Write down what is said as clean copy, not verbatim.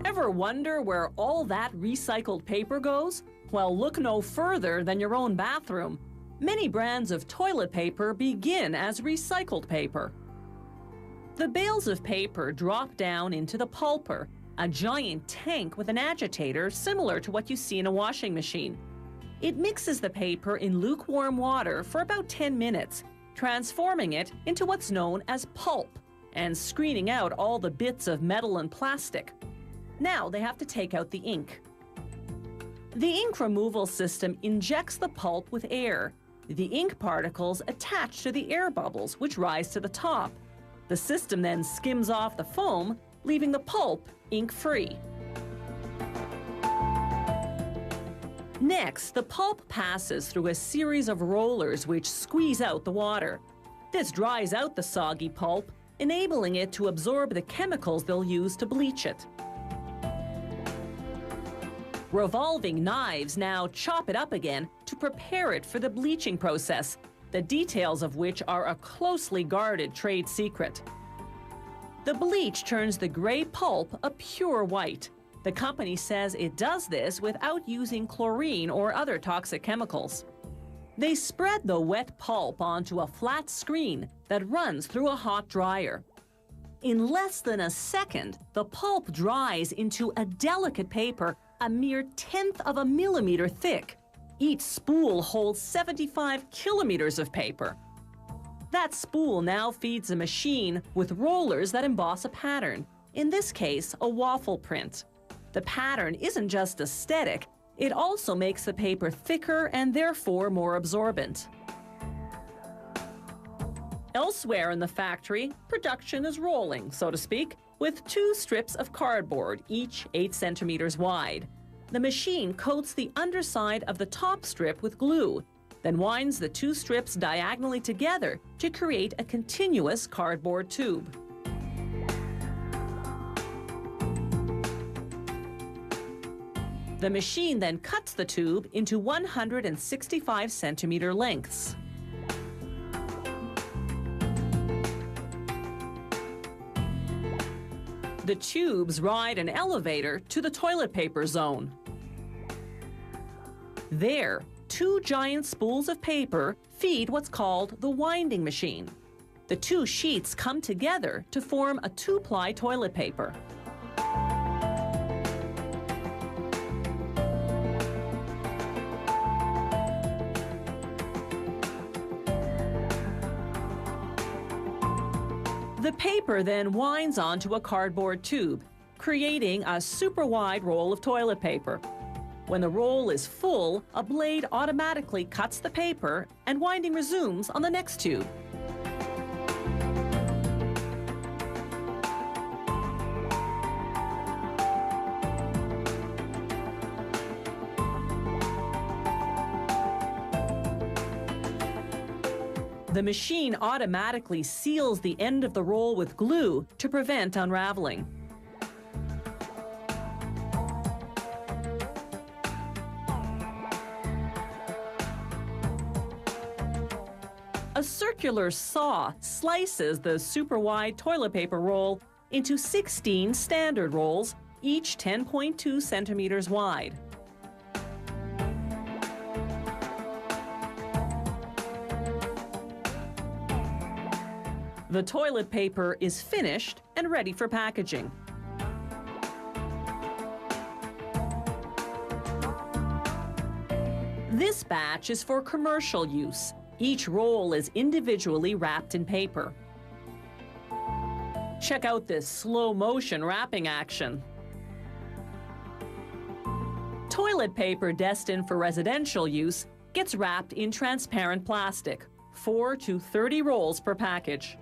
Ever wonder where all that recycled paper goes? Well, look no further than your own bathroom. Many brands of toilet paper begin as recycled paper. The bales of paper drop down into the pulper, a giant tank with an agitator similar to what you see in a washing machine. It mixes the paper in lukewarm water for about 10 minutes, transforming it into what's known as pulp and screening out all the bits of metal and plastic. Now they have to take out the ink. The ink removal system injects the pulp with air. The ink particles attach to the air bubbles, which rise to the top. The system then skims off the foam, leaving the pulp ink-free. Next, the pulp passes through a series of rollers which squeeze out the water. This dries out the soggy pulp, enabling it to absorb the chemicals they'll use to bleach it. Revolving knives now chop it up again to prepare it for the bleaching process, the details of which are a closely guarded trade secret. The bleach turns the gray pulp a pure white. The company says it does this without using chlorine or other toxic chemicals. They spread the wet pulp onto a flat screen that runs through a hot dryer. In less than a second, the pulp dries into a delicate paper a mere 1/10 of a millimeter thick. Each spool holds 75 kilometers of paper. That spool now feeds a machine with rollers that emboss a pattern, in this case, a waffle print. The pattern isn't just aesthetic, it also makes the paper thicker and therefore more absorbent. Elsewhere in the factory, production is rolling, so to speak, with 2 strips of cardboard, each 8 centimeters wide. The machine coats the underside of the top strip with glue, then winds the 2 strips diagonally together to create a continuous cardboard tube. The machine then cuts the tube into 165 centimeter lengths. The tubes ride an elevator to the toilet paper zone. There, 2 giant spools of paper feed what's called the winding machine. The 2 sheets come together to form a 2-ply toilet paper. The paper then winds onto a cardboard tube, creating a super wide roll of toilet paper. When the roll is full, a blade automatically cuts the paper and winding resumes on the next tube. The machine automatically seals the end of the roll with glue to prevent unraveling. A circular saw slices the super-wide toilet paper roll into 16 standard rolls, each 10.2 centimeters wide. The toilet paper is finished and ready for packaging. This batch is for commercial use. Each roll is individually wrapped in paper. Check out this slow-motion wrapping action. Toilet paper destined for residential use gets wrapped in transparent plastic, 4 to 30 rolls per package.